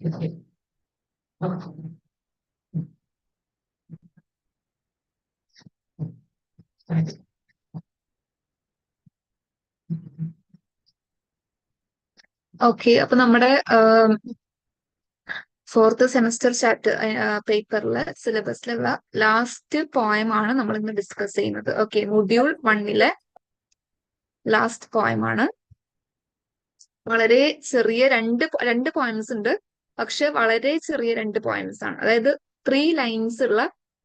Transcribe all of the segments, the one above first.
Okay, അപ്പൊ നമ്മുടെ fourth semester chapter പേപ്പറിലെ സിലബസിലുള്ള ലാസ്റ്റ് പോയം ആണ് നമ്മൾ ഇന്ന് ഡിസ്കസ് ചെയ്യുന്നത്. ഓക്കെ, മൊഡ്യൂൾ 1 ലാസ്റ്റ് പോയം ആണ്. വളരെ ചെറിയ രണ്ട് പോയിന്റ്സ് ഉണ്ട്, പക്ഷെ വളരെ ചെറിയ 2 പോയിന്റ്സ് ആണ്. അതായത് 3 ലൈൻസ് ഉള്ള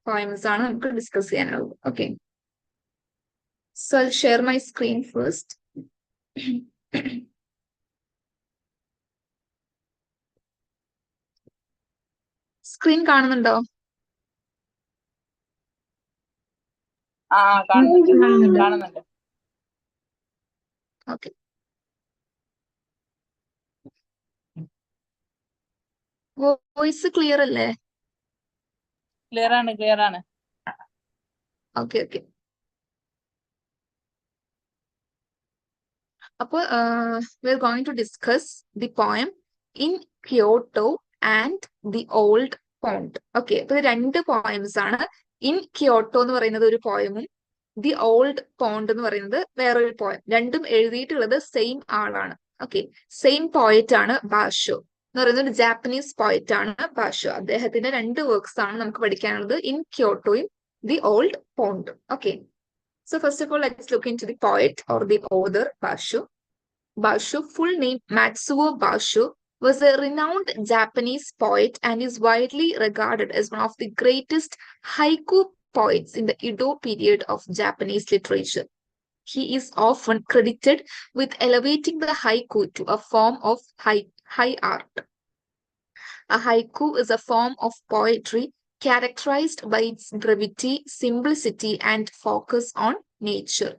പോയിന്റ്സ് ആണ് നമുക്ക് ഡിസ്കസ് ചെയ്യാനുള്ളത്. Okay, so I share my screen first. Screen കാണുന്നുണ്ടോ? കാണുന്നുണ്ട്. ഓക്കെ, വോയിസ് ക്ലിയർ അല്ലേ? ക്ലിയർ ആണ്. Okay okay. അപ്പോൾ we are going to discuss the poem in Kyoto and the old pond. Okay, അപ്പൊ ഇത് 2 പോയംസ് ആണ്. ഇൻ ക്യോട്ടോ എന്ന് പറയുന്നത് ഒരു പോയമും ദി ഓൾഡ് പോണ്ട് എന്ന് പറയുന്നത് വേറൊരു പോയം. രണ്ടും എഴുതിയിട്ടുള്ളത് സെയിം ആളാണ്. ഓക്കെ, സെയിം പോയറ്റ് ആണ് ബാഷോ എന്ന് പറയുന്ന ഒരു ജാപ്പനീസ് പോയറ്റ് ആണ് ബാഷോ. അദ്ദേഹത്തിന്റെ 2 വർക്ക്സ് ആണ് നമുക്ക് പഠിക്കാനുള്ളത്, ഇൻ ക്യോട്ടോയും the old pond. Okay, so first of all, let's look into the poet or the author Basho. Basho, full name Matsuo Basho, was a renowned Japanese poet and is widely regarded as one of the greatest haiku poets in the Edo period of Japanese literature. He is often credited with elevating the haiku to a form of high art. A haiku is a form of poetry characterized by its brevity, simplicity, and focus on nature.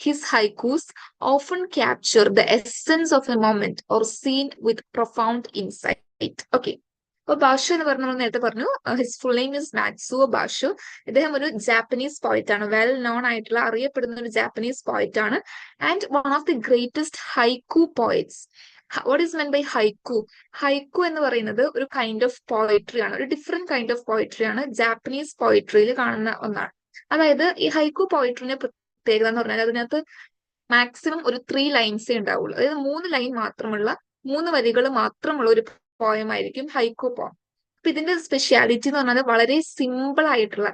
His haikus often capture the essence of a moment or scene with profound insight. Okay. അപ്പൊ ബാഷു എന്ന് പറഞ്ഞ നമ്മൾ നേരത്തെ പറഞ്ഞു, his full name is മാറ്റ്സുവോ ബാഷു. ഇദ്ദേഹം ഒരു Japanese poet ആണ്, well known ആയിട്ടുള്ള അറിയപ്പെടുന്ന ഒരു ജാപ്പനീസ് പോയിറ്റ് ആണ്, and one of the greatest haiku poets. What is mean by haiku? Haiku എന്ന് പറയുന്നത് ഒരു കൈൻഡ് ഓഫ് പോയിട്രി ആണ്, ഒരു ഡിഫറെന്റ് കൈൻഡ് ഓഫ് പോയിട്രി ആണ്, ജാപ്പനീസ് പോയിട്രിയിൽ കാണുന്ന ഒന്നാണ്. അതായത് ഈ ഹൈക്കു പോയിട്രിന്റെ പ്രത്യേകത എന്ന് പറഞ്ഞാൽ അതിനകത്ത് മാക്സിമം ഒരു 3 ലൈൻസേ ഉണ്ടാവുള്ളൂ. അതായത് 3 ലൈൻ മാത്രമുള്ള, 3 വരികൾ മാത്രമുള്ള ഒരു പോയം ആയിരിക്കും ഹൈക്കു പോയം. അപ്പൊ ഇതിന്റെ സ്പെഷ്യാലിറ്റി എന്ന് പറഞ്ഞാൽ വളരെ സിമ്പിൾ ആയിട്ടുള്ള,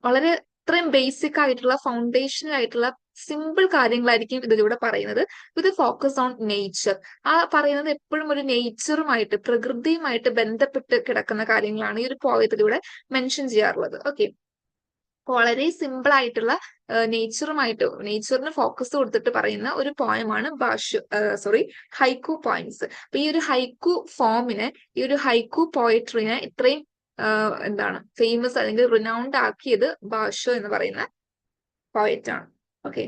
വളരെ ഇത്രയും ബേസിക് ആയിട്ടുള്ള, ഫൗണ്ടേഷണൽ ആയിട്ടുള്ള സിമ്പിൾ കാര്യങ്ങളായിരിക്കും ഇതിലൂടെ പറയുന്നത്, വിത്ത് ഫോക്കസ് ഓൺ നേച്ചർ. ആ പറയുന്നത് എപ്പോഴും ഒരു നേച്ചറുമായിട്ട്, പ്രകൃതിയുമായിട്ട് ബന്ധപ്പെട്ട് കിടക്കുന്ന കാര്യങ്ങളാണ് ഈ ഒരു പോയത്തിലൂടെ മെൻഷൻ ചെയ്യാറുള്ളത്. ഓക്കെ, വളരെ സിമ്പിൾ ആയിട്ടുള്ള നേച്ചറിന് ഫോക്കസ് കൊടുത്തിട്ട് പറയുന്ന ഒരു പോയമാണ് ഹൈക്കു പോയിന്റ്സ്. അപ്പൊ ഈ ഒരു ഹൈക്കു ഫോമിനെ, ഈ ഒരു ഹൈക്കു പോയട്രിനെ ഇത്രയും എന്താണ് ഫേമസ് അല്ലെങ്കിൽ റിനൗണ്ട് ആക്കിയത് ബാഷോ എന്ന് പറയുന്ന പോയറ്റ് ആണ്. Okay,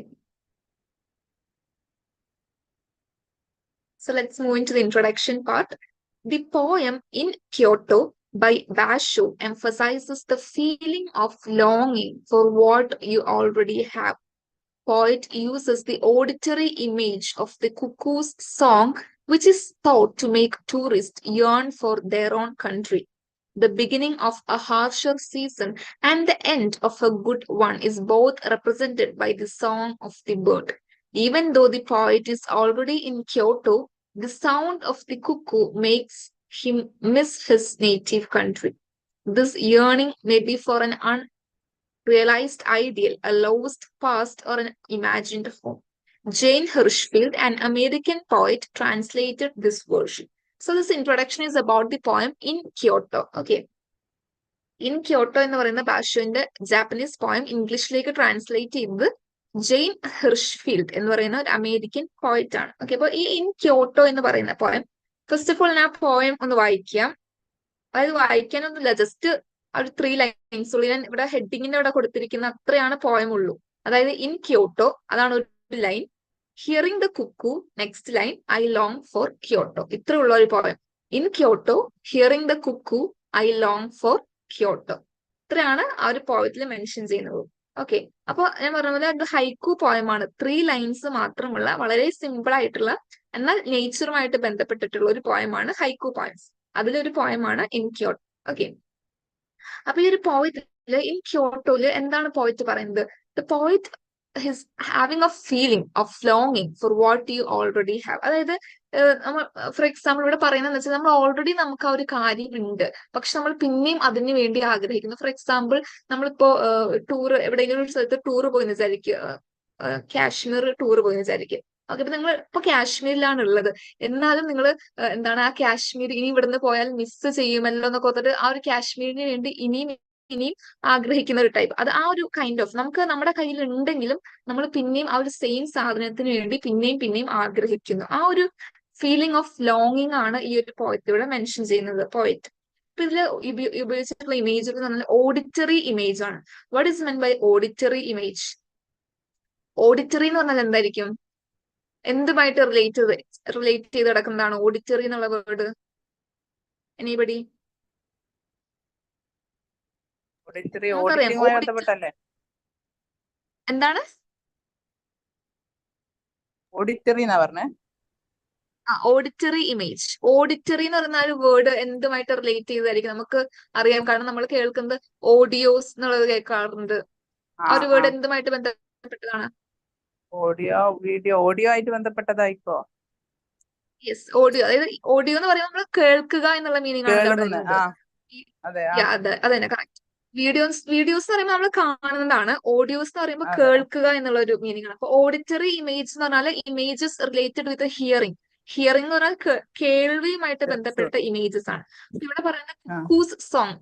so let's move into the introduction part. The poem In Kyoto by Basho emphasizes the feeling of longing for what you already have. Poet uses the auditory image of the cuckoo's song, which is thought to make tourists yearn for their own country. The beginning of a harsher season and the end of a good one is both represented by the song of the bird. Even though the poet is already in Kyoto, the sound of the cuckoo makes him miss his native country. This yearning may be for an unrealized ideal, a lost past, or an imagined home. Jane Hirschfield, an American poet, translated this version. So this introduction is about the poem In Kyoto. Okay. In Kyoto എന്ന് പറയുന്ന ബാഷോന്റെ Japanese poem ഇംഗ്ലീഷിലേക്ക് translate ചെയ്തത് Jain Hirshfield എന്ന് പറയുന്ന ഒരു American പോയിറ്റ് ആണ്. Okay, അപ്പൊ ഈ ഇൻ ക്യോട്ടോ എന്ന് പറയുന്ന പോയം, ഫസ്റ്റ് ഓഫ് ഓൾ ഞാൻ പോയം ഒന്ന് വായിക്കാം. അതായത് വായിക്കാനൊന്നുമില്ല, ജസ്റ്റ് ആ ഒരു 3 ലൈൻസ് ഉള്ളൂ. ഞാൻ ഇവിടെ ഹെഡിങ്ങിന്റെ ഇവിടെ കൊടുത്തിരിക്കുന്ന അത്രയാണ് പോയം ഉള്ളൂ. അതായത് ഇൻ ക്യോട്ടോ അതാണ് ഒരു line, hearing the cuckoo next line, I long for Kyoto. ഇത്ര ഉള്ള ഒരു poem. In Kyoto, hearing the cuckoo, I long for Kyoto. ഇത്രയാണ് ആ ഒരു പോയത്തിൽ മെൻഷൻ ചെയ്യുന്നത്. ഓക്കെ, അപ്പൊ ഞാൻ പറഞ്ഞ പോലെ അത് ഹൈക്കു പോയമാണ്, 3 ലൈൻസ് മാത്രമുള്ള വളരെ സിമ്പിൾ ആയിട്ടുള്ള എന്നാൽ നേച്ചറുമായിട്ട് ബന്ധപ്പെട്ടിട്ടുള്ള ഒരു പോയമാണ് ഹൈക്കു പോയംസ്. അതിലൊരു പോയമാണ് ഇൻ ക്യോട്ടോ. ഓക്കെ, അപ്പൊ ഈ ഒരു പോയിറ്റില് ഇൻ ക്യോട്ടോയില് എന്താണ് പോയിറ്റ് പറയുന്നത്? The poet is having a feeling of ലോങ്ങിങ് for what you already have. അതായത് നമ്മൾ ഫോർ എക്സാമ്പിൾ ഇവിടെ പറയുന്നതെന്ന് വെച്ചാൽ നമ്മൾ ഓൾറെഡി നമുക്ക് ആ ഒരു കാര്യം ഉണ്ട്, പക്ഷെ നമ്മൾ പിന്നെയും അതിന് വേണ്ടി ആഗ്രഹിക്കുന്നു. ഫോർ എക്സാമ്പിൾ നമ്മളിപ്പോ ടൂർ എവിടെയെങ്കിലും ഒരു സ്ഥലത്ത് ടൂർ പോയി വിചാരിക്കുക, കാശ്മീർ ടൂർ പോയി വിചാരിക്കുക. ഓക്കെ, അപ്പൊ നിങ്ങൾ ഇപ്പൊ കാശ്മീരിലാണ് ഉള്ളത്, എന്നാലും നിങ്ങൾ എന്താണ് ആ കാശ്മീർ ഇനി ഇവിടുന്ന് പോയാൽ മിസ് ചെയ്യുമല്ലോ എന്നൊക്കെ ഓർത്തിട്ട് ആ ഒരു കാശ്മീരിന് വേണ്ടി ഇനിയും ഇനിയും ആഗ്രഹിക്കുന്ന ഒരു ടൈപ്പ്. അത് ആ ഒരു കൈൻഡ് ഓഫ് നമുക്ക് നമ്മുടെ കയ്യിൽ ഉണ്ടെങ്കിലും നമ്മൾ പിന്നെയും ആ ഒരു സെയിം സാധനത്തിന് വേണ്ടി പിന്നെയും പിന്നെയും ആഗ്രഹിക്കുന്നു. ആ ഒരു ഫീലിംഗ് ഓഫ് ലോങ്ങിങ് ആണ് ഈ ഒരു പോയത്തിലൂടെ മെൻഷൻ ചെയ്യുന്നത് പോയറ്റ്. അപ്പൊ ഇതിൽ ഉപയോഗിച്ചിട്ടുള്ള ഇമേജ് എന്ന് പറഞ്ഞാൽ ഓഡിറ്ററി ഇമേജ് ആണ്. What is mean by auditory image? Auditory എന്ന് പറഞ്ഞാൽ എന്തായിരിക്കും? എന്തുമായിട്ട് റിലേറ്റ് ചെയ്ത് കിടക്കുന്നതാണ് ഓഡിറ്ററി എന്നുള്ള വേർഡ്? എനിബഡി? നമുക്കറിയാം ഓഡിറ്റിംഗുമായി ബന്ധപ്പെട്ടല്ലേ? എന്താണ് ഓഡിറ്ററി എന്നാ പറഞ്ഞേ. Auditory image. ഓഡിറ്ററി എന്ന് പറയുന്ന ഒരു വേർഡ് എന്തുമായിട്ട് റിലേറ്റ് ചെയ്തായിരിക്കും? നമുക്ക് അറിയാം, കാരണം നമ്മൾ കേൾക്കുന്നത് ഓഡിയോസ് എന്നുള്ളത് കേൾക്കാറുണ്ട്. ആ ഒരു വേർഡ് എന്തുമായിട്ട് ബന്ധപ്പെട്ടതാണ്? ഓഡിയോ ആയിട്ട് ബന്ധപ്പെട്ടതായിക്കോ? Yes, audio. അതായത് ഓഡിയോ എന്ന് പറയുമ്പോൾ നമ്മൾ കേൾക്കുക എന്നുള്ള മീനിങ് ആണല്ലോ അവിടെ കേൾക്കുന്ന. വരുന്നത്. അതെ. അത് തന്നെ കറക്റ്റ്. വീഡിയോസ് എന്ന് പറയുമ്പോൾ നമ്മൾ കാണുന്നതാണ്. ഓഡിയോസ് എന്ന് പറയുമ്പോൾ അതെ. കേൾക്കുക എന്നുള്ള ഒരു മീനിങ് ആണ്. അപ്പൊ ഓഡിറ്ററി ഇമേജ് എന്ന് പറഞ്ഞാൽ images related with hearing. Hearing എന്ന് പറഞ്ഞാൽ കേൾവിയുമായിട്ട് ബന്ധപ്പെട്ട ഇമേജസ് ആണ്. ഇവിടെ പറയുന്നത് കുക്കൂസ് സോങ്,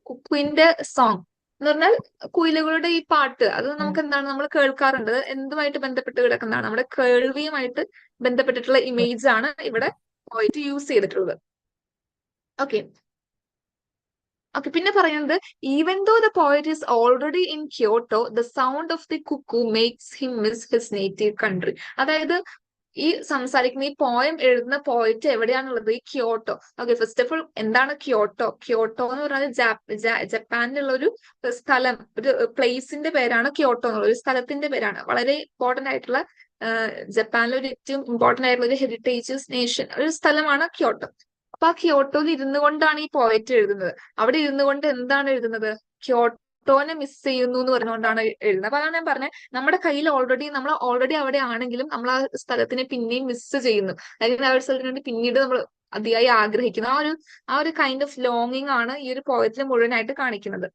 കുക്കുവിന്റെ സോങ് എന്ന് പറഞ്ഞാൽ കുയിലുകളുടെ ഈ പാട്ട്, അത് നമുക്ക് എന്താണ് നമ്മൾ കേൾക്കാറുണ്ട്. എന്തുമായിട്ട് ബന്ധപ്പെട്ട് കിടക്കുന്നതാണ്? നമ്മുടെ കേൾവിയുമായിട്ട് ബന്ധപ്പെട്ടിട്ടുള്ള ഇമേജ് ആണ് ഇവിടെ പോയിട്ട് യൂസ് ചെയ്തിട്ടുള്ളത്. ഓക്കെ, പിന്നെ പറയുന്നത് even though the poet is already in Kyoto the sound of the cuckoo makes him miss his native country. അതായത് ഈ സംസാരിക്കുന്ന ഈ പോയം എഴുതുന്ന പോയിറ്റ് എവിടെയാണുള്ളത്? ഈ Kyoto. Okay, first of all എന്താണ് ക്യോട്ടോ? ക്യോട്ടോ എന്ന് പറഞ്ഞാൽ ജപ്പാനിലുള്ള ഒരു സ്ഥലം, ഒരു പ്ലേസിന്റെ പേരാണ് ക്യോട്ടോ എന്നുള്ള ഒരു സ്ഥലത്തിന്റെ പേരാണ്. വളരെ ഇമ്പോർട്ടന്റ് ആയിട്ടുള്ള ജപ്പാനിലെ ഒരു ഏറ്റവും ഇമ്പോർട്ടന്റ് ആയിട്ടുള്ള ഒരു ഹെറിറ്റേജ് നേഷൻ ഒരു സ്ഥലമാണ് ക്യോട്ടോ. അപ്പൊ ആ ക്യോട്ടോയിൽ ഇരുന്നു കൊണ്ടാണ് ഈ പോയറ്റ് എഴുതുന്നത്. അവിടെ ഇരുന്നു കൊണ്ട് എന്താണ് എഴുതുന്നത്? ക്യോട്ടോനെ മിസ് ചെയ്യുന്നു എന്ന് പറഞ്ഞുകൊണ്ടാണ് എഴുതുന്നത്. അപ്പൊ അതാണ് ഞാൻ പറഞ്ഞത്, നമ്മുടെ കയ്യിൽ നമ്മൾ ഓൾറെഡി അവിടെ ആണെങ്കിലും നമ്മൾ ആ സ്ഥലത്തിനെ പിന്നെയും മിസ് ചെയ്യുന്നു, അല്ലെങ്കിൽ ആ ഒരു സ്ഥലത്തിന് വേണ്ടി പിന്നീട് നമ്മൾ അതിയായി ആഗ്രഹിക്കുന്നു. ആ ഒരു കൈൻഡ് ഓഫ് ലോങ്ങിങ് ആണ് ഈ ഒരു പോയത്തിൽ മുഴുവനായിട്ട് കാണിക്കുന്നത്.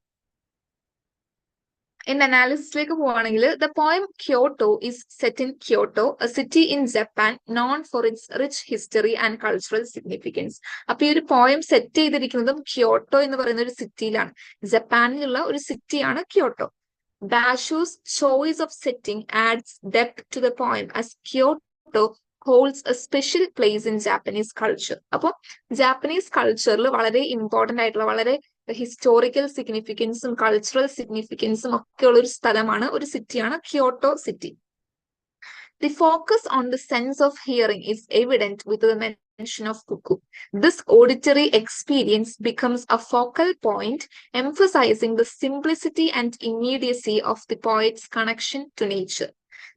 അനാലിസിസിലേക്ക് പോവുകയാണെങ്കിൽ the poem Kyoto is set in Kyoto, A city in Japan known for it's rich history and cultural significance. അപ്പൊ ഈ ഒരു പോയം സെറ്റ് ചെയ്തിരിക്കുന്നതും ക്യോട്ടോ എന്ന് പറയുന്ന ഒരു സിറ്റിയിലാണ്. ജപ്പാനിലുള്ള ഒരു സിറ്റിയാണ് Kyoto. Basho's choice of setting adds depth to the poem as Kyoto holds a special place in Japanese culture. അപ്പോൾ Japanese കൾച്ചറിൽ വളരെ ഇമ്പോർട്ടന്റ് ആയിട്ടുള്ള, വളരെ ഹിസ്റ്റോറിക്കൽ സിഗ്നിഫിക്കൻസും കൾച്ചറൽ സിഗ്നിഫിക്കൻസും ഒക്കെ ഉള്ള ഒരു സ്ഥലമാണ്, ഒരു സിറ്റിയാണ് Kyoto city. The focus on the sense of hearing is evident with the mention of cuckoo. This auditory experience becomes a focal point, emphasizing the simplicity and immediacy of the poet's connection to nature.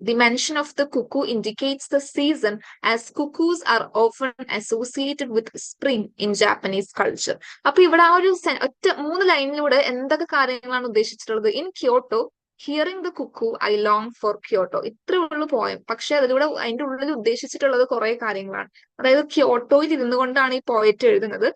The mention of the cuckoo indicates the season, as cuckoos are often associated with spring in Japanese culture. അപ്പൊ ഇവിടെ ആ ഒരു ഒറ്റ 3 ലൈനിലൂടെ എന്തൊക്കെ കാര്യങ്ങളാണ് ഉദ്ദേശിച്ചിട്ടുള്ളത്? In Kyoto hearing the cuckoo I long for Kyoto. ഇത്രേ ഉള്ളൂ പോയം. പക്ഷെ അതിലൂടെ അതിന്റെ ഉള്ളിൽ ഉദ്ദേശിച്ചിട്ടുള്ളത് കുറെ കാര്യങ്ങളാണ്. അതായത് ക്യോട്ടോയിൽ ഇരുന്നു കൊണ്ടാണ് ഈ പോയറ്റ് എഴുതുന്നത്.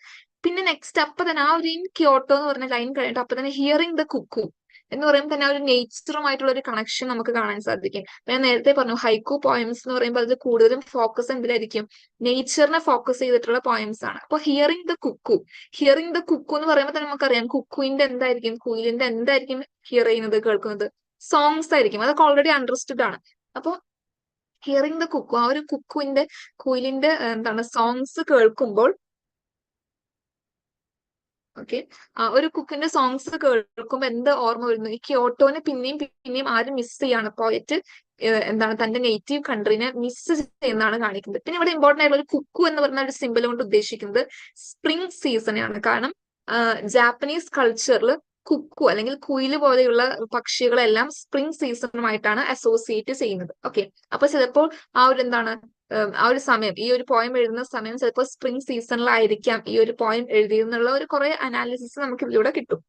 പിന്നെ നെക്സ്റ്റ് അപ്പൊ തന്നെ ആ ഒരു ഇൻ ക്യോട്ടോ എന്ന് പറഞ്ഞ ലൈൻ കഴിഞ്ഞിട്ട് അപ്പൊ തന്നെ ഹിയറിംഗ് ദ കുക്കു എന്ന് പറയുമ്പോൾ തന്നെ ആ ഒരു നേച്ചറുമായിട്ടുള്ള ഒരു കണക്ഷൻ നമുക്ക് കാണാൻ സാധിക്കും. ഞാൻ നേരത്തെ പറഞ്ഞു ഹൈക്കു പോയംസ് എന്ന് പറയുമ്പോൾ അതിൽ കൂടുതലും ഫോക്കസ് എന്തിലായിരിക്കും? നേച്ചറിനെ ഫോക്കസ് ചെയ്തിട്ടുള്ള പോയംസ് ആണ്. അപ്പൊ ഹിയറിംഗ് ദ കുക്കു എന്ന് പറയുമ്പോൾ തന്നെ നമുക്കറിയാം കുക്കുവിന്റെ എന്തായിരിക്കും, കുയിലിന്റെ എന്തായിരിക്കും ഹിയർ ചെയ്യുന്നത്, കേൾക്കുന്നത്? സോങ്സ് ആയിരിക്കും. അതൊക്കെ ഓൾറെഡി അണ്ടർസ്റ്റുഡ് ആണ്. അപ്പൊ ഹിയറിംഗ് ദ കുക്കു, ആ ഒരു കുയിലിന്റെ എന്താണ് സോങ്സ് കേൾക്കുമ്പോൾ, ഓക്കെ, ഒരു കുക്കിന്റെ സോങ്സ് കേൾക്കുമ്പോൾ എന്ത് ഓർമ്മ വരുന്നു? ഈ ക്യോട്ടോനെ പിന്നെയും പിന്നെയും ആരും മിസ് ചെയ്യാണ്. പോയറ്റ് എന്താണ് തന്റെ നേറ്റീവ് കൺട്രീനെ മിസ് ചെയ്യുന്നതാണ് കാണിക്കുന്നത്. പിന്നെ ഇവിടെ ഇമ്പോർട്ടന്റ് ആയിട്ടുള്ള ഒരു കുക്കു എന്ന് പറഞ്ഞ ഒരു സിമ്പിൾ കൊണ്ട് ഉദ്ദേശിക്കുന്നത് സ്പ്രിംഗ് സീസണെയാണ്. കാരണം ജാപ്പനീസ് കൾച്ചറിൽ കുക്കു അല്ലെങ്കിൽ കുയില് പോലെയുള്ള പക്ഷികളെല്ലാം സ്പ്രിംഗ് സീസണുമായിട്ടാണ് അസോസിയേറ്റ് ചെയ്യുന്നത്. ഓക്കെ, അപ്പൊ ചിലപ്പോൾ ആ ഒരു എന്താണ് ആ ഒരു സമയം, ഈ ഒരു പോയം എഴുതുന്ന സമയം ചിലപ്പോൾ സ്പ്രിംഗ് സീസണിലായിരിക്കാം ഈ ഒരു പോയം എഴുതിയെന്നുള്ള ഒരു കുറെ അനാലിസിസ് നമുക്ക് ഇതിലൂടെ കിട്ടും.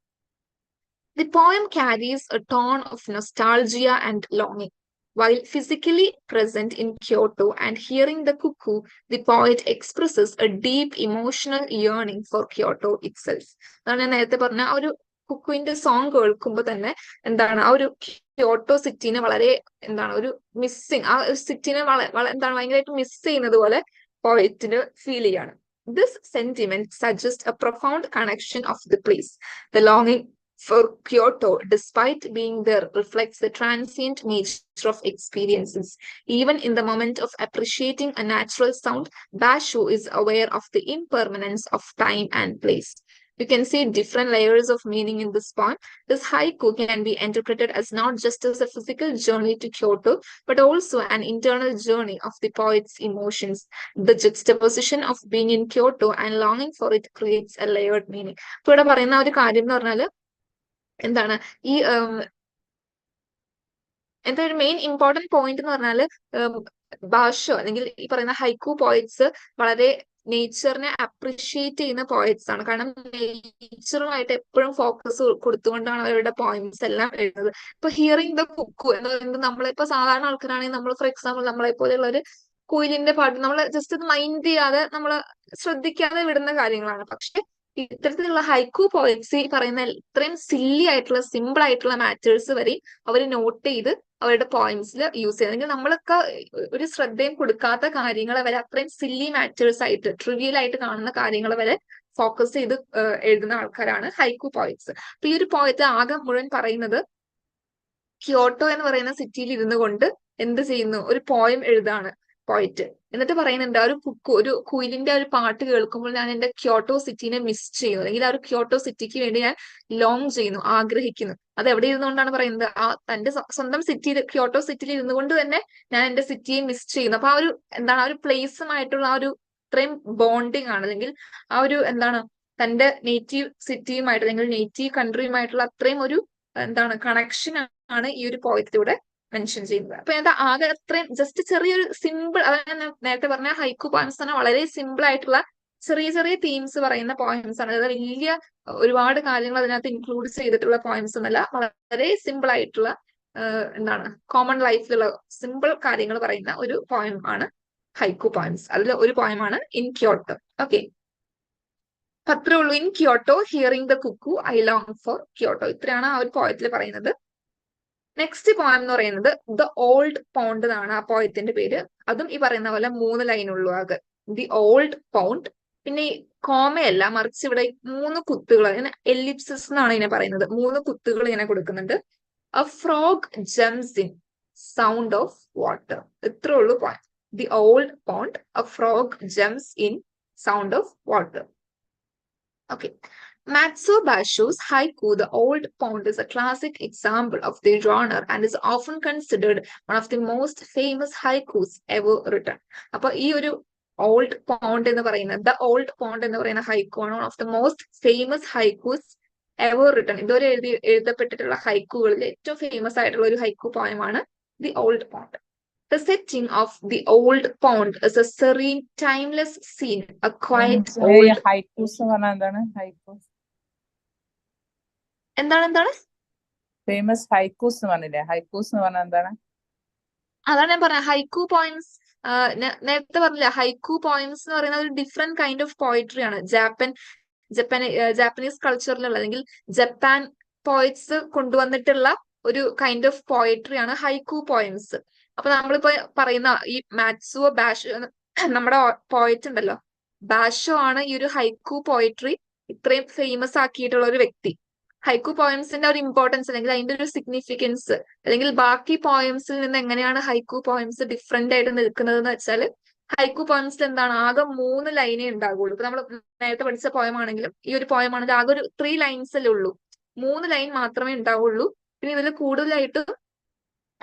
The poem carries a tone of nostalgia and longing. While physically present in Kyoto and hearing the cuckoo, the poet expresses a deep emotional yearning for Kyoto itself. അതാണ് ഞാൻ നേരത്തെ പറഞ്ഞ ആ ഒരു കുക്കുവിന്റെ സോങ് കേൾക്കുമ്പോൾ തന്നെ എന്താണ് ആ ഒരു ക്യോട്ടോ സിറ്റിനെ വളരെ എന്താണ് ഒരു മിസ്സിങ്, ആ ഒരു സിറ്റിനെ എന്താണ് ഭയങ്കരമായിട്ട് മിസ് ചെയ്യുന്നത് പോലെ പോയറ്റിന് ഫീൽ ചെയ്യാണ്. This sentiment suggests a profound connection of the place. The longing for Kyoto, despite being there, reflects the transient nature of experiences. Even in the moment of appreciating a natural sound, Basho is aware of the impermanence of time and place. You can see different layers of meaning in this poem. This haiku can be interpreted as not just as a physical journey to Kyoto, but also an internal journey of the poet's emotions. The juxtaposition of being in Kyoto and longing for it creates a layered meaning. ഇപ്പോൾ ഇവിടെ പറയുന്ന ഒരു കാര്യം എന്ന് പറഞ്ഞാൽ എന്താണ് ഈ എന്താ ഒരു മെയിൻ ഇമ്പോർട്ടന്റ് പോയിന്റ് എന്ന് പറഞ്ഞാല് ഭാഷ അല്ലെങ്കിൽ ഈ പറയുന്ന ഹൈക്കു പോയറ്റ്സ് വളരെ നേച്ചറിനെ അപ്രിഷിയേറ്റ് ചെയ്യുന്ന പോയറ്റ്സ് ആണ്. കാരണം നേച്ചറുമായിട്ട് എപ്പോഴും ഫോക്കസ് കൊടുത്തുകൊണ്ടാണ് അവരുടെ പോയിന്റ്സ് എല്ലാം എഴുതുന്നത്. ഇപ്പൊ ഹിയറിംഗ് ദ കുക്കു എന്ന് പറയുന്നത് നമ്മളിപ്പോ സാധാരണ ആൾക്കാരാണെങ്കിൽ നമ്മൾ ഫോർ എക്സാമ്പിൾ നമ്മളെ പോലെയുള്ള ഒരു കുയിലിന്റെ പാട്ട് നമ്മൾ ജസ്റ്റ് അത് മൈൻഡ് ചെയ്യാതെ നമ്മൾ ശ്രദ്ധിക്കാതെ വിടുന്ന കാര്യങ്ങളാണ്. പക്ഷെ ഇത്തരത്തിലുള്ള ഹൈക്കു പോയറ്റ്സ് ഈ പറയുന്ന ഇത്രയും സില്ലി ആയിട്ടുള്ള സിമ്പിൾ ആയിട്ടുള്ള മാറ്റേഴ്സ് വരെ അവർ നോട്ട് ചെയ്ത് അവരുടെ പോയിന്റ്സിൽ യൂസ് ചെയ്യുന്നത്. അല്ലെങ്കിൽ നമ്മളൊക്കെ ഒരു ശ്രദ്ധയും കൊടുക്കാത്ത കാര്യങ്ങളെ വരെ അത്രയും സില്ലി മാറ്റേഴ്സ് ആയിട്ട് ട്രിവിയൽ ആയിട്ട് കാണുന്ന കാര്യങ്ങളെ വരെ ഫോക്കസ് ചെയ്ത് എഴുതുന്ന ആൾക്കാരാണ് ഹൈക്കു പോയറ്റ്സ്. അപ്പൊ ഈ ഒരു പോയറ്റ് ആകെ മുഴുവൻ പറയുന്നത് ക്യോട്ടോ എന്ന് പറയുന്ന സിറ്റിയിൽ ഇരുന്നു കൊണ്ട് എന്ത് ചെയ്യുന്നു, ഒരു പോയം എഴുതാണ് പോയിറ്റ്. എന്നിട്ട് പറയുന്നുണ്ട് ആ ഒരു ഒരു കുയിലിന്റെ ഒരു പാട്ട് കേൾക്കുമ്പോൾ ഞാൻ എന്റെ ക്യോട്ടോ സിറ്റിനെ മിസ് ചെയ്യുന്നു, അല്ലെങ്കിൽ ആ ഒരു ക്യോട്ടോ സിറ്റിക്ക് വേണ്ടി ഞാൻ ലോങ് ചെയ്യുന്നു, ആഗ്രഹിക്കുന്നു. അത് എവിടെ ഇരുന്നുകൊണ്ടാണ് പറയുന്നത്, ആ തന്റെ സ്വന്തം സിറ്റിയിൽ ക്യോട്ടോ സിറ്റിയിൽ ഇരുന്നു കൊണ്ട് തന്നെ ഞാൻ എന്റെ സിറ്റിയെ മിസ് ചെയ്യുന്നു. അപ്പൊ ആ ഒരു എന്താണ് ആ ഒരു പ്ലേസുമായിട്ടുള്ള ആ ഒരു ഇത്രയും ബോണ്ടിങ് ആണ്, അല്ലെങ്കിൽ ആ ഒരു എന്താണ് തന്റെ നേറ്റീവ് സിറ്റിയുമായിട്ട് അല്ലെങ്കിൽ നേറ്റീവ് കൺട്രിയുമായിട്ടുള്ള അത്രയും ഒരു എന്താണ് കണക്ഷൻ ആണ് ഈ ഒരു പോയത്തിലൂടെ മെൻഷൻ ചെയ്യുന്നത്. അപ്പൊ എന്താ ആകെ അത്രയും ജസ്റ്റ് ചെറിയൊരു സിമ്പിൾ, അതായത് നേരത്തെ പറഞ്ഞ ഹൈക്കു പോയിംസ് തന്നെ വളരെ സിമ്പിൾ ആയിട്ടുള്ള ചെറിയ ചെറിയ തീംസ് പറയുന്ന പോയിംസ് ആണ്. അതായത് വലിയ ഒരുപാട് കാര്യങ്ങൾ അതിനകത്ത് ഇൻക്ലൂഡ് ചെയ്തിട്ടുള്ള പോയിംസ് ഒന്നല്ല, വളരെ സിമ്പിൾ ആയിട്ടുള്ള എന്താണ് കോമൺ ലൈഫിലുള്ള സിമ്പിൾ കാര്യങ്ങൾ പറയുന്ന ഒരു പോയം ആണ് ഹൈക്കു പോയിംസ്. അതിൽ ഒരു പോയമാണ് ഇൻ ക്യോട്ടോ. ഓക്കെ, അത്രേ ഉള്ളൂ. In Kyoto hearing the cuckoo I long for Kyoto. ഇത്രയാണ് ആ ഒരു പോയത്തിൽ പറയുന്നത്. നെക്സ്റ്റ് പോയം എന്ന് പറയുന്നത് ദ ഓൾഡ് പോണ്ട് എന്നാണ് ആ പോയത്തിന്റെ പേര്. അതും ഈ പറയുന്ന പോലെ 3 ലൈനുള്ളൂ ആകെ. The old pond. പിന്നെ ഈ കോമയല്ല, മറിച്ച് ഇവിടെ 3 കുത്തുകൾ, ഇങ്ങനെ എലിപ്സിസ് എന്നാണ് ഇതിനെ പറയുന്നത്. 3 കുത്തുകൾ ഇങ്ങനെ കൊടുക്കുന്നുണ്ട്. A frog gems in sound of water. ഇത്രേ ഉള്ളൂ poem. The old pond, A frog gems in sound of water. Okay. Matsuo Basho's haiku, The Old Pond, is a classic example of the genre and is often considered one of the most famous haikus ever written. അപ്പൊ ഈ ഒരു old pond എന്ന് പറയുന്നത്, the old pond എന്ന് പറയുന്ന haiku ആണ് one of the most famous haikus ever written. ഇതുവരെ എഴുതപ്പെട്ടിട്ടുള്ള ഹൈക്കുകളിൽ ഏറ്റവും ഫേമസ് ആയിട്ടുള്ള ഒരു ഹൈക്കു പോയമാണ് the old pond. The setting of the old pond is a serene, timeless scene, a quiet old. ഹൈക്കൂസ് എന്താണ്? ഹൈക്കൂസ് എന്താണ് ഫേമസ് ഹൈക്കൂസ് പറഞ്ഞില്ലേ? ഹൈക്കൂസ് എന്ന് പറഞ്ഞാൽ എന്താണ്? അതാണ് ഞാൻ പറഞ്ഞത്. ഹൈക്കു പോയിംസ് നേരത്തെ പറഞ്ഞില്ല, ഹൈക്കു പോയിംസ് എന്ന് പറയുന്ന ഒരു ഡിഫറെന്റ് കൈൻഡ് ഓഫ് പോയിട്രി ആണ്. ജാപ്പനീസ് കൾച്ചറിലുള്ള അല്ലെങ്കിൽ ജപ്പാൻ പോയിറ്റ്സ് കൊണ്ടുവന്നിട്ടുള്ള ഒരു കൈൻഡ് ഓഫ് പോയിട്രി ആണ് ഹൈക്കു പോയിംസ്. അപ്പൊ നമ്മളിപ്പോ പറയുന്ന ഈ മാറ്റ്സുവോ ബാഷോ നമ്മുടെ പോയിറ്റ് ഉണ്ടല്ലോ, ബാഷോ ആണ് ഈ ഒരു ഹൈക്കു പോയിട്രി ഇത്രയും ഫേമസ് ആക്കിയിട്ടുള്ള ഒരു വ്യക്തി. ഹൈക്കു പോയംസിന്റെ ഒരു ഇമ്പോർട്ടൻസ് അല്ലെങ്കിൽ അതിന്റെ ഒരു സിഗ്നിഫിക്കൻസ്, അല്ലെങ്കിൽ ബാക്കി പോയംസിൽ നിന്ന് എങ്ങനെയാണ് ഹൈക്കു പോയംസ് ഡിഫറെന്റ് ആയിട്ട് നിൽക്കുന്നത് എന്ന് വെച്ചാൽ, ഹൈക്കു പോയംസിൽ എന്താണ് ആകെ 3 ലൈനേ ഉണ്ടാകുള്ളൂ. ഇപ്പൊ നമ്മൾ നേരത്തെ പഠിച്ച പോയം ആണെങ്കിലും ഈ ഒരു പോയം ആണെങ്കിലും ആകെ ഒരു 3 ലൈൻസ് അല്ലേ ഉള്ളൂ. 3 ലൈൻ മാത്രമേ ഉണ്ടാവുള്ളൂ. പിന്നെ ഇതിൽ കൂടുതലായിട്ട്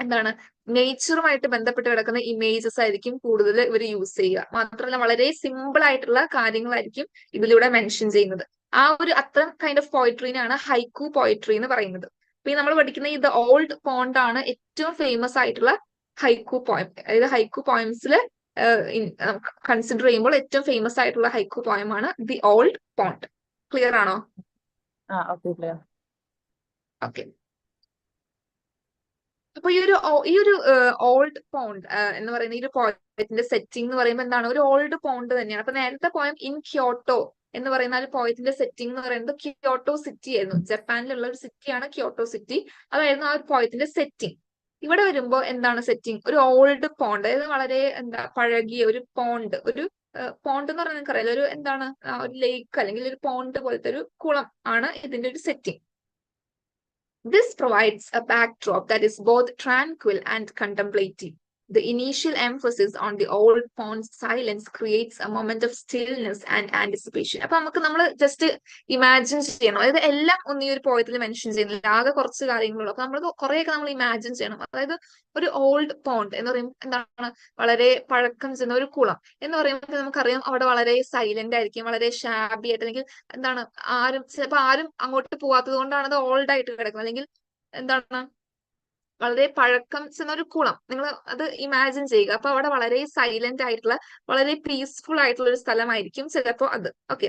എന്താണ് നേച്ചറുമായിട്ട് ബന്ധപ്പെട്ട് കിടക്കുന്ന ഇമേജസ് ആയിരിക്കും കൂടുതൽ ഇവർ യൂസ് ചെയ്യുക. മാത്രമല്ല വളരെ സിമ്പിൾ ആയിട്ടുള്ള കാര്യങ്ങളായിരിക്കും ഇതിലൂടെ മെൻഷൻ ചെയ്യുന്നത്. ആ ഒരു അത്തരം കൈൻഡ് ഓഫ് പോയിട്രീനാണ് ഹൈക്കു പോയിട്രി എന്ന് പറയുന്നത്. അപ്പൊ ഈ നമ്മൾ പഠിക്കുന്ന ഈ ദ ഓൾഡ് പോണ്ട് ആണ് ഏറ്റവും ഫേമസ് ആയിട്ടുള്ള ഹൈക്കു പോയം. അതായത് ഹൈക്കു പോയംസിൽ കൺസിഡർ ചെയ്യുമ്പോൾ ഏറ്റവും ഫേമസ് ആയിട്ടുള്ള ഹൈക്കു പോയമാണ് ദി ഓൾഡ് പോണ്ട്. ക്ലിയർ ആണോ? Okay clear. ഓക്കെ. അപ്പൊ ഈ ഒരു ഓൾഡ് പോണ്ട് എന്ന് പറയുന്ന ഈ ഒരു പോയത്തിന്റെ സെറ്റിംഗ് എന്ന് പറയുമ്പോൾ എന്താണ്, ഒരു ഓൾഡ് പോണ്ട് തന്നെയാണ്. അപ്പൊ നേരത്തെ പോയം ഇൻ ക്യോട്ടോ എന്ന് പറയുന്ന ഒരു പോയത്തിന്റെ സെറ്റിംഗ് എന്ന് പറയുന്നത് ക്യോട്ടോ സിറ്റി ആയിരുന്നു. ജപ്പാനിലുള്ള ഒരു സിറ്റിയാണ് ക്യോട്ടോ സിറ്റി. അതായിരുന്നു ആ ഒരു പോയത്തിന്റെ സെറ്റിംഗ്. ഇവിടെ വരുമ്പോ എന്താണ് സെറ്റിംഗ്? ഒരു ഓൾഡ് പോണ്ട്, അതായത് വളരെ എന്താ പഴകിയ ഒരു പോണ്ട്. ഒരു പോണ്ട് എന്ന് പറഞ്ഞാൽ നിങ്ങൾക്കറിയാലോ, ഒരു എന്താണ് ഒരു ലേക്ക് അല്ലെങ്കിൽ ഒരു പോണ്ട് പോലത്തെ ഒരു കുളം ആണ് ഇതിന്റെ ഒരു setting. This provides a backdrop that is both tranquil and contemplative. The initial emphasis on the old pond's silence creates a moment of stillness and anticipation. അപ്പൊ നമ്മൾ ജസ്റ്റ് ഇമാജിൻ ചെയ്യണം. അതായത് എല്ലാം ഒന്നും ഈ ഒരു പോയത്തിൽ മെൻഷൻ ചെയ്യുന്നില്ല, ആകെ കുറച്ച് കാര്യങ്ങളുള്ളൂ. അപ്പൊ നമ്മൾ കുറെയൊക്കെ നമ്മൾ ഇമാജിൻ ചെയ്യണം. അതായത് ഒരു ഓൾഡ് പോണ്ട് എന്ന് പറയുമ്പോൾ എന്താണ്, വളരെ പഴക്കം ചെന്ന ഒരു കുളം എന്ന് പറയുമ്പോൾ നമുക്കറിയാം അവിടെ വളരെ സൈലന്റ് ആയിരിക്കും, വളരെ ഷാബി ആയിട്ട്, അല്ലെങ്കിൽ എന്താണ് ചിലപ്പോൾ ആരും അങ്ങോട്ട് പോവാത്തത് കൊണ്ടാണ് അത് ഓൾഡ് ആയിട്ട് കിടക്കുന്നത്. അല്ലെങ്കിൽ എന്താണ് വളരെ പഴക്കം ചെന്ന ഒരു കുളം, നിങ്ങൾ അത് ഇമാജിൻ ചെയ്യുക. അപ്പൊ അവിടെ വളരെ സൈലന്റ് ആയിട്ടുള്ള, വളരെ പീസ്ഫുൾ ആയിട്ടുള്ള ഒരു സ്ഥലമായിരിക്കും ചിലപ്പോ അത്. Okay.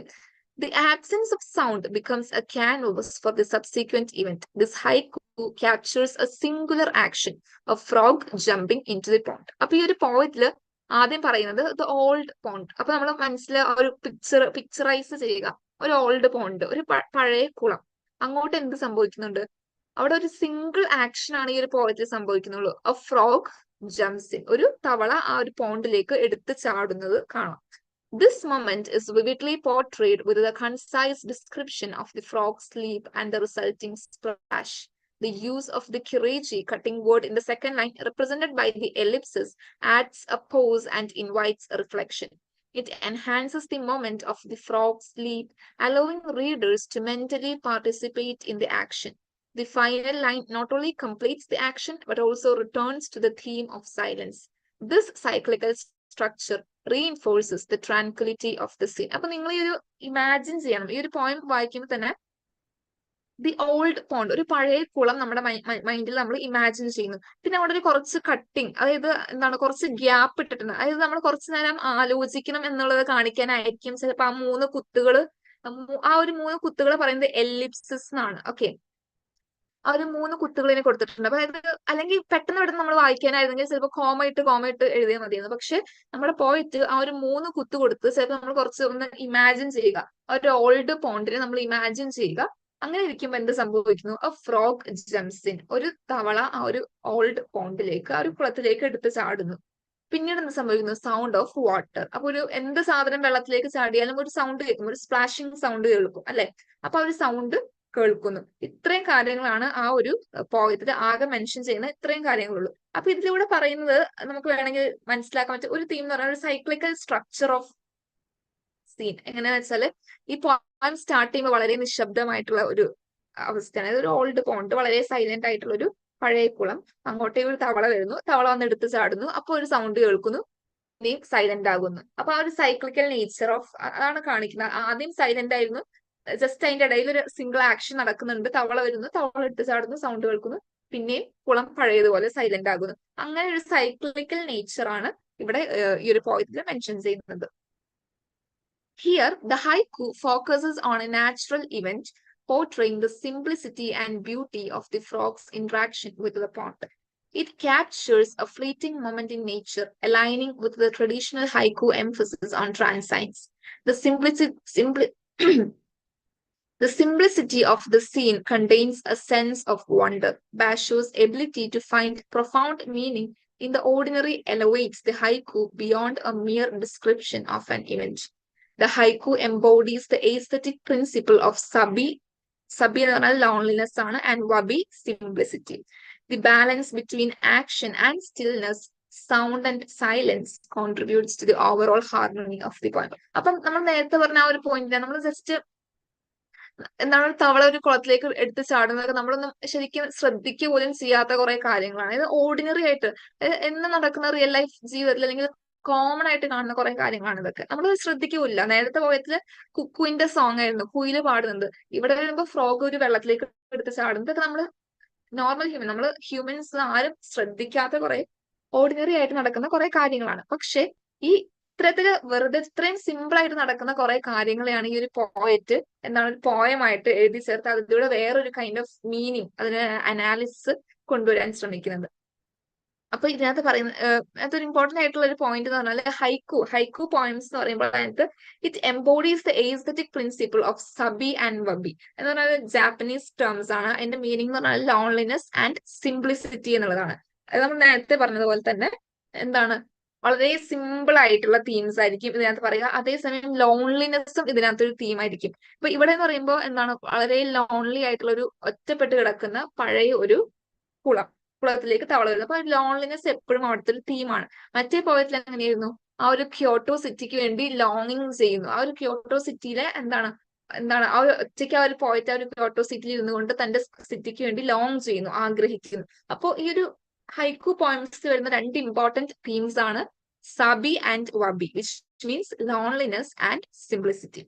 The absence of sound becomes a canvas for the subsequent event. This haiku captures a singular action of frog jumping into the pond. അപ്പൊ ഈ ഒരു പോയിന്റില് ആദ്യം പറയുന്നത് ദ ഓൾഡ് പോണ്ട്. അപ്പൊ നമ്മൾ മനസ്സിൽ ഒരു പിക്ചറൈസ് ചെയ്യുക. ഒരു ഓൾഡ് പോണ്ട്, ഒരു പഴയ കുളം. അങ്ങോട്ട് എന്ത് സംഭവിക്കുന്നുണ്ട്? അവിടെ ഒരു സിംഗിൾ ആക്ഷൻ ആണ് ഈ ഒരു പോയിന്റിൽ സംഭവിക്കുന്നുള്ളൂ. A frog jumps in. ഒരു തവള ആ ഒരു പോണ്ടിലേക്ക് എടുത്ത് ചാടുന്നത് കാണാം. This moment is vividly portrayed with a concise description of the frog's leap and the resulting splash. The use of the kirigi cutting word in the second line, represented by the ellipsis, adds a pause and invites a reflection. It enhances the moment of the frog's leap, allowing readers to mentally participate in the action. The final line not only completes the action but also returns to the theme of silence. This cyclical structure reinforces the tranquility of the scene. അപ്പൊ നിങ്ങൾ ഈ ഒരു imagine ചെയ്യണം. ഈ ഒരു point വായിക്കുമ്പോൾ തന്നെ the old pond, ഒരു പഴയ കുളം നമ്മുടെ മൈൻഡിൽ നമ്മൾ ഇമാജിൻ ചെയ്യുന്നു. പിന്നെ അവിടെ ഒരു കുറച്ച് കട്ടിങ്, അതായത് എന്താണ്, കുറച്ച് ഗ്യാപ്പ് ഇട്ടിട്ടുണ്ട്. അതായത് നമ്മൾ കുറച്ചു നേരം ആലോചിക്കണം എന്നുള്ളത് കാണിക്കാനായിരിക്കും ചിലപ്പോൾ ആ മൂന്ന് കുത്തുകൾ, ആ ഒരു മൂന്ന് കുത്തുകൾ പറയുന്നത് എല്ലിപ്സിസ് എന്നാണ്. ഓക്കെ. ആ ഒരു മൂന്ന് കുത്തുകളിനെ കൊടുത്തിട്ടുണ്ട്. അതായത് അല്ലെങ്കിൽ പെട്ടെന്ന് നമ്മൾ വായിക്കാനായിരുന്നെങ്കിൽ ചിലപ്പോൾ കോമ ഇട്ട് എഴുതിയാൽ മതിയായിരുന്നു. പക്ഷെ നമ്മുടെ പോയിട്ട് ആ ഒരു മൂന്ന് കുത്ത് കൊടുത്ത് ചിലപ്പോൾ നമ്മൾ കുറച്ച് ഒന്ന് ഇമാജിൻ ചെയ്യുക. ആ ഒരു ഓൾഡ് പോണ്ടിനെ നമ്മൾ ഇമാജിൻ ചെയ്യുക. അങ്ങനെ ഇരിക്കുമ്പോൾ എന്ത് സംഭവിക്കുന്നു? A frog jumps in. ഒരു തവള ആ ഒരു ഓൾഡ് പോണ്ടിലേക്ക്, ആ ഒരു കുളത്തിലേക്ക് എടുത്ത് ചാടുന്നു. പിന്നീട് എന്ത് സംഭവിക്കുന്നു? Sound of water. അപ്പൊ ഒരു എന്ത് സാധനം വെള്ളത്തിലേക്ക് ചാടിയാലും ഒരു സൗണ്ട് കേൾക്കും, ഒരു സ്പ്ലാഷിംഗ് സൗണ്ട് കേൾക്കും അല്ലെ? അപ്പൊ ആ ഒരു സൗണ്ട് കേൾക്കുന്നു. ഇത്രയും കാര്യങ്ങളാണ് ആ ഒരു പോയത്തിൽ ആകെ മെൻഷൻ ചെയ്യുന്ന ഇത്രയും കാര്യങ്ങളുള്ളൂ. അപ്പൊ ഇതിലൂടെ പറയുന്നത് നമുക്ക് വേണമെങ്കിൽ മനസ്സിലാക്കാൻ പറ്റും ഒരു തീം എന്ന് പറഞ്ഞാൽ ഒരു സൈക്ലിക്കൽ സ്ട്രക്ചർ ഓഫ് സീൻ. എങ്ങനെയാന്ന് വെച്ചാല് ഈ പോയം സ്റ്റാർട്ട് ചെയ്യുമ്പോൾ വളരെ നിശബ്ദമായിട്ടുള്ള ഒരു അവസ്ഥയാണ്. ഒരു ഓൾഡ് പോണ്ട്, വളരെ സൈലന്റ് ആയിട്ടുള്ള ഒരു പഴയ കുളം. അങ്ങോട്ടേക്ക് ഒരു തവള വരുന്നു, തവള വന്ന് എടുത്ത് ചാടുന്നു, അപ്പൊ ഒരു സൗണ്ട് കേൾക്കുന്നു, പിന്നെയും സൈലന്റ് ആകുന്നു. അപ്പൊ ആ ഒരു സൈക്ലിക്കൽ നേച്ചർ ഓഫ് അതാണ് കാണിക്കുന്നത്. ആദ്യം സൈലന്റ് ആയിരുന്നു, ജസ്റ്റ് അതിന്റെ ഇടയിൽ ഒരു സിംഗിൾ ആക്ഷൻ നടക്കുന്നുണ്ട്. തവള വരുന്നു, തവള എടുത്ത് ചാടുന്നു, സൗണ്ട് കേൾക്കുന്നു, പിന്നെയും കുളം പഴയതുപോലെ സൈലന്റ് ആകുന്നു. അങ്ങനെ ഒരു സൈക്ലിക്കൽ നേച്ചർ ആണ് ഇവിടെ ഈ ഒരു പോയത്തിൽ മെൻഷൻ ചെയ്യുന്നത്. Here, the haiku focuses on a natural event, portraying the simplicity and beauty of the frog's interaction with the pond. It captures a fleeting moment in nature, aligning with the traditional haiku emphasis on transience. The The simplicity of the scene contains a sense of wonder. Basho's ability to find profound meaning in the ordinary elevates the haiku beyond a mere description of an event. The haiku embodies the aesthetic principle of sabi loneliness and wabi simplicity. The balance between action and stillness, sound and silence contributes to the overall harmony of the poem. അപ്പം നമ്മൾ നേരത്തെ പറഞ്ഞ ആ ഒരു point നമ്മൾ just എന്താണ്, ഒരു തവള ഒരു കുളത്തിലേക്ക് എടുത്ത് ചാടുന്നതൊക്കെ നമ്മളൊന്നും ശരിക്കും ശ്രദ്ധിക്കുക പോലും ചെയ്യാത്ത കുറെ കാര്യങ്ങളാണ്. ഇത് ഓർഡിനറി ആയിട്ട് എന്ന് നടക്കുന്ന റിയൽ ലൈഫ് ജീവിതത്തിൽ അല്ലെങ്കിൽ കോമൺ ആയിട്ട് കാണുന്ന കുറെ കാര്യങ്ങളാണ് ഇതൊക്കെ. നമ്മൾ ശ്രദ്ധിക്കൂല. നേരത്തെ പോയതില് കുക്കുവിന്റെ സോങ് ആയിരുന്നു, കുയില് പാടുന്നത്. ഇവിടെ വരുമ്പോ ഫ്രോഗ് ഒരു വെള്ളത്തിലേക്ക് എടുത്ത് ചാടുന്നത്. ഇതൊക്കെ നമ്മള് നോർമൽ നമ്മള് ഹ്യൂമൻസ് ആരും ശ്രദ്ധിക്കാത്ത കുറെ ഓർഡിനറി ആയിട്ട് നടക്കുന്ന കുറെ കാര്യങ്ങളാണ്. പക്ഷെ ഈ ഇത്തരത്തില് വെറുതെ ഇത്രയും സിമ്പിൾ ആയിട്ട് നടക്കുന്ന കുറെ കാര്യങ്ങളെയാണ് ഈ ഒരു പോയറ്റ് എന്താണ് ഒരു പോയമായിട്ട് എഴുതി ചേർത്ത് അതിലൂടെ വേറൊരു കൈൻഡ് ഓഫ് മീനിങ് അതിന് അനാലിസിസ് കൊണ്ടുവരാൻ ശ്രമിക്കുന്നത്. അപ്പൊ ഇതിനകത്ത് പറയുന്ന അതൊരു ഇമ്പോർട്ടന്റ് ആയിട്ടുള്ള ഒരു പോയിന്റ് എന്ന് പറഞ്ഞാൽ ഹൈക്കു പോയിന്റ്സ് എന്ന് പറയുമ്പോൾ അതിനകത്ത് it embodies the aesthetic principle of sabi and wabi എന്ന് പറഞ്ഞാൽ ജാപ്പനീസ് ടേംസ് ആണ്. അതിന്റെ മീനിങ് എന്ന് പറഞ്ഞാൽ ലോൺലിനെസ് ആൻഡ് സിംപ്ലിസിറ്റി എന്നുള്ളതാണ്. അത് നമ്മൾ നേരത്തെ പറഞ്ഞതുപോലെ തന്നെ എന്താണ് വളരെ സിമ്പിൾ ആയിട്ടുള്ള തീംസ് ആയിരിക്കും ഇതിനകത്ത് പറയുക. അതേസമയം ലോൺലിനെസ്സും ഇതിനകത്തൊരു തീം ആയിരിക്കും. ഇപ്പൊ ഇവിടെ എന്ന് പറയുമ്പോൾ എന്താണ് വളരെ ലോൺലി ആയിട്ടുള്ള ഒരു ഒറ്റപ്പെട്ട് കിടക്കുന്ന പഴയ ഒരു കുളത്തിലേക്ക് തവള വരുന്നു. അപ്പൊ ലോൺലിനെസ് എപ്പോഴും അവിടുത്തെ ഒരു തീമാണ്. മറ്റേ പോയറ്റിൽ എങ്ങനെയായിരുന്നു, ആ ഒരു ക്യോട്ടോ സിറ്റിക്ക് വേണ്ടി ലോങ്ങിങ് ചെയ്യുന്നു. ആ ഒരു ക്യോട്ടോ സിറ്റിയിലെ എന്താണ് എന്താണ് ആ ഒരു ഒറ്റയ്ക്ക് ആ ഒരു പോയറ്റ് ആ ഒരു ക്യോട്ടോ സിറ്റിയിൽ ഇരുന്നു കൊണ്ട് തന്റെ സിറ്റിക്ക് വേണ്ടി ലോങ് ചെയ്യുന്നു, ആഗ്രഹിക്കുന്നു. അപ്പോ ഈ ഒരു ഹൈക്കു പോയിംസ് വരുന്ന രണ്ട് ഇമ്പോർട്ടന്റ് തീംസ് ആണ് sabi and wabi, which means loneliness and simplicity.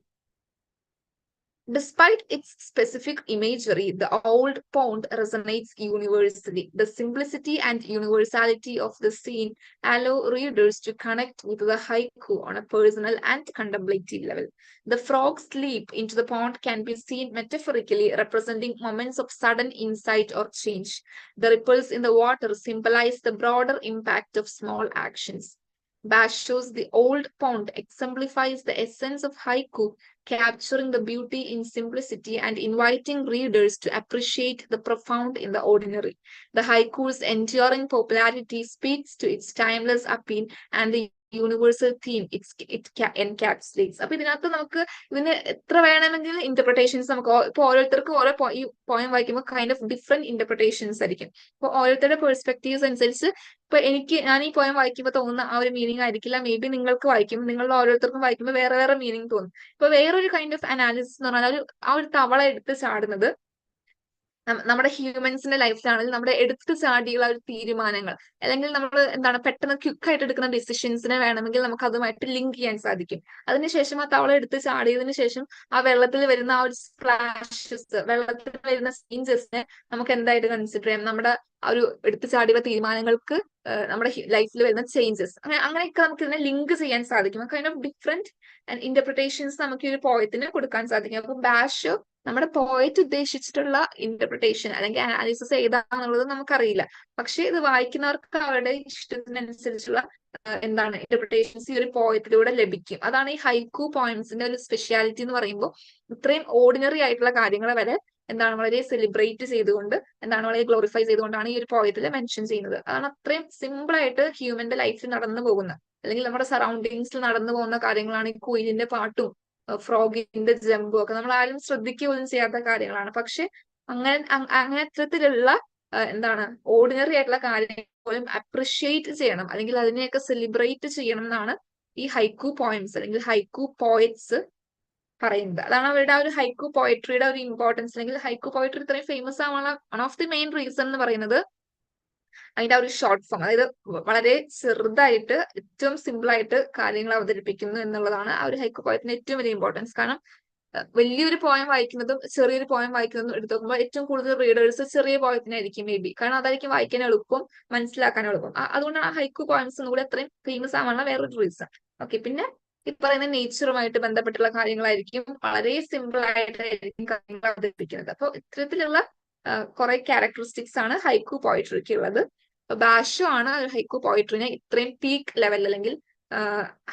Despite its specific imagery, the old pond resonates universally. The simplicity and universality of the scene allow readers to connect with the haiku on a personal and contemplative level. The frog's leap into the pond can be seen metaphorically representing moments of sudden insight or change. The ripples in the water symbolize the broader impact of small actions. Basho's The Old Pond exemplifies the essence of haiku, capturing the beauty in simplicity and inviting readers to appreciate the profound in the ordinary. The haiku's enduring popularity speaks to its timeless appeal and the universal theme it encapsulates. അപ്പൊ ഇതിനകത്ത് നമുക്ക് ഇതിന് എത്ര വേണമെങ്കിൽ interpretations നമുക്ക് ഇപ്പൊ ഓരോരുത്തർക്കും ഓരോ ഈ പോയം വായിക്കുമ്പോൾ കൈൻഡ് ഓഫ് ഡിഫറെന്റ് ഇന്റർപ്രിട്ടേഷൻസ് ആയിരിക്കും. അപ്പൊ ഓരോരുത്തരുടെ പെർസ്പെക്ടീവ്സ് അനുസരിച്ച് ഇപ്പൊ ഞാൻ ഈ പോയം വായിക്കുമ്പോൾ തോന്നുന്ന ആ ഒരു മീനിങ് ആയിരിക്കില്ല മേ ബി നിങ്ങൾക്ക് വായിക്കും, നിങ്ങളുടെ ഓരോരുത്തർക്കും വായിക്കുമ്പോൾ വേറെ വേറെ മീനിങ് തോന്നും. ഇപ്പൊ വേറൊരു കൈൻഡ് ഓഫ് അനാലിസിസ് എന്ന് പറഞ്ഞാൽ ആ ഒരു തവള എടുത്ത് ചാടുന്നത് നമ്മുടെ ഹ്യൂമൻസിന്റെ ലൈഫിലാണെങ്കിൽ നമ്മുടെ എടുത്തു ചാടിയുള്ള ഒരു തീരുമാനങ്ങൾ അല്ലെങ്കിൽ നമ്മൾ എന്താണ് പെട്ടെന്ന് ക്വിക്കായിട്ട് എടുക്കുന്ന ഡിസിഷൻസിനെ വേണമെങ്കിൽ നമുക്ക് അതുമായിട്ട് ലിങ്ക് ചെയ്യാൻ സാധിക്കും. അതിനുശേഷം ആ തവള എടുത്ത് ചാടിയതിനു ശേഷം ആ വെള്ളത്തിൽ വരുന്ന ആ ഒരു സ്പ്ലാഷസ്, വെള്ളത്തിൽ വരുന്ന ചേഞ്ചസിനെ നമുക്ക് എന്തായിട്ട് കൺസിഡർ ചെയ്യാം, നമ്മുടെ ആ ഒരു എടുത്തു ചാടിയുള്ള തീരുമാനങ്ങൾക്ക് നമ്മുടെ ലൈഫിൽ വരുന്ന ചേഞ്ചസ്, അങ്ങനെയൊക്കെ നമുക്ക് ഇതിനെ ലിങ്ക് ചെയ്യാൻ സാധിക്കും. കൈൻഡ് ഓഫ് ഡിഫറെന്റ് ഇന്റർപ്രിട്ടേഷൻസ് നമുക്ക് ഈ ഒരു പോയത്തിന് കൊടുക്കാൻ സാധിക്കും. അപ്പൊ ബാഷ് നമ്മുടെ പോയറ്റ് ഉദ്ദേശിച്ചിട്ടുള്ള ഇന്റർപ്രിട്ടേഷൻ അല്ലെങ്കിൽ അനാലിസിസ് ഏതാണെന്നുള്ളത് നമുക്കറിയില്ല. പക്ഷെ ഇത് വായിക്കുന്നവർക്ക് അവരുടെ ഇഷ്ടത്തിനനുസരിച്ചുള്ള എന്താണ് ഇന്റർപ്രിട്ടേഷൻസ് ഈ ഒരു പോയത്തിലൂടെ ലഭിക്കും. അതാണ് ഈ ഹൈക്കു പോയിന്റ്സിന്റെ ഒരു സ്പെഷ്യാലിറ്റി എന്ന് പറയുമ്പോൾ ഇത്രയും ഓർഡിനറി ആയിട്ടുള്ള കാര്യങ്ങളെ വരെ എന്താണ് വളരെ സെലിബ്രേറ്റ് ചെയ്തുകൊണ്ട് എന്താണ് വളരെ ഗ്ലോറിഫൈ ചെയ്തുകൊണ്ടാണ് ഈ ഒരു പോയത്തിൽ മെൻഷൻ ചെയ്യുന്നത്. അതാണ് അത്രയും സിമ്പിൾ ആയിട്ട് ഹ്യൂമന്റെ ലൈഫിൽ നടന്നു പോകുന്ന അല്ലെങ്കിൽ നമ്മുടെ സറൗണ്ടിങ്സിൽ നടന്നു പോകുന്ന കാര്യങ്ങളാണ് ഈ കുയിലിന്റെ പാട്ടും ഫ്രോഗിന്റെ ജമ്പും ഒക്കെ നമ്മൾ ആരും ശ്രദ്ധിക്കുക പോലും ചെയ്യാത്ത കാര്യങ്ങളാണ്. പക്ഷെ അങ്ങനെ അത്തരത്തിലുള്ള എന്താണ് ഓർഡിനറി ആയിട്ടുള്ള കാര്യങ്ങൾ പോലും അപ്രിഷിയേറ്റ് ചെയ്യണം അല്ലെങ്കിൽ അതിനെയൊക്കെ സെലിബ്രേറ്റ് ചെയ്യണം എന്നാണ് ഈ ഹൈക്കു പോയിംസ് അല്ലെങ്കിൽ ഹൈക്കു പോയറ്റ്സ് പറയുന്നത്. അതാണ് അവരുടെ ആ ഒരു ഹൈക്കു പോയട്രിയുടെ ഒരു ഇമ്പോർട്ടൻസ് അല്ലെങ്കിൽ ഹൈക്കു പോയട്രി ഇത്രയും ഫേമസ് ആവാനുള്ള one of the main reason എന്ന് പറയുന്നത് അതിന്റെ ആ ഒരു ഷോർട്ട് ഫോം, അതായത് വളരെ ചെറുതായിട്ട് ഏറ്റവും സിമ്പിൾ ആയിട്ട് കാര്യങ്ങൾ അവതരിപ്പിക്കുന്നു എന്നുള്ളതാണ് ആ ഒരു ഹൈക്കു പോയത്തിന്റെ ഏറ്റവും വലിയ ഇമ്പോർട്ടൻസ്. കാരണം വലിയൊരു പോയം വായിക്കുന്നതും ചെറിയൊരു പോയം വായിക്കുന്നതും എടുത്തു നോക്കുമ്പോൾ ഏറ്റവും കൂടുതൽ റീഡേഴ്സ് ചെറിയ പോയത്തിനായിരിക്കും മേ ബി, കാരണം അതായിരിക്കും വായിക്കാൻ എളുപ്പം, മനസ്സിലാക്കാൻ എളുപ്പം. അതുകൊണ്ടാണ് ആ ഹൈക്കു പോയംസ് കൂടെ അത്രയും ഫേമസ് ആവാനുള്ള വേറൊരു റീസൺ. ഓക്കെ, പിന്നെ ഈ പറയുന്ന നേച്ചറുമായിട്ട് ബന്ധപ്പെട്ടുള്ള കാര്യങ്ങളായിരിക്കും വളരെ സിമ്പിൾ ആയിട്ടായിരിക്കും കാര്യങ്ങൾ അവതരിപ്പിക്കുന്നത്. അപ്പൊ ഇത്തരത്തിലുള്ള കുറെ ക്യാരക്ടറിസ്റ്റിക്സ് ആണ് ഹൈക്കു പോയിട്രിക്ക് ഉള്ളത്. ബാഷോ ആണ് ഹൈക്കു പോയിട്രിനെ ഇത്രയും പീക്ക് ലെവൽ അല്ലെങ്കിൽ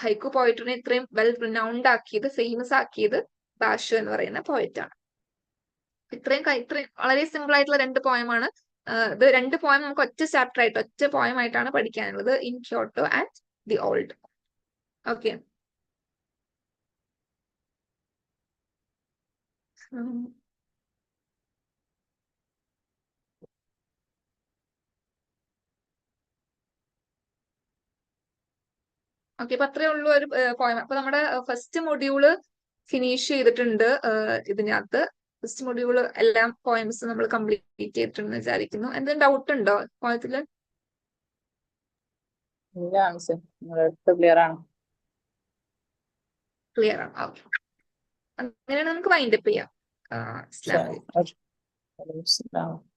ഹൈക്കു പോയിട്രിനെ ഇത്രയും വെൽ റിനൗണ്ട് ആക്കിയത്, ഫേമസ് ആക്കിയത് ബാഷോ എന്ന് പറയുന്ന പോയറ്റ് ആണ്. ഇത്രയും വളരെ സിമ്പിൾ ആയിട്ടുള്ള രണ്ട് പോയമാണ്. ഇത് രണ്ട് പോയം നമുക്ക് ഒറ്റ ചാപ്റ്റർ ആയിട്ട് ഒറ്റ പോയം ആയിട്ടാണ് പഠിക്കാനുള്ളത്, in Kyoto and the old. Okay, okay, അപ്പൊ അത്രേ ഉള്ളൂ ഒരു പോയം. അപ്പൊ നമ്മുടെ ഫസ്റ്റ് മൊഡ്യൂള് ഫിനിഷ് ചെയ്തിട്ടുണ്ട്. ഇതിനകത്ത് ഫസ്റ്റ് മൊഡ്യൂള് എല്ലാം പോയംസ് നമ്മൾ കംപ്ലീറ്റ് ചെയ്തിട്ടുണ്ടെന്ന് വിചാരിക്കുന്നു. എന്തെങ്കിലും ഡൗട്ട് ഉണ്ടോ പോയത്തില്? ക്ലിയർ ആണ്. ക്ലിയർ ആണ്. ഓക്കെ, അങ്ങനെയാണ് നമുക്ക് വൈൻഡപ്പ് ചെയ്യാം. അസ്സലാമു അലൈക്കും.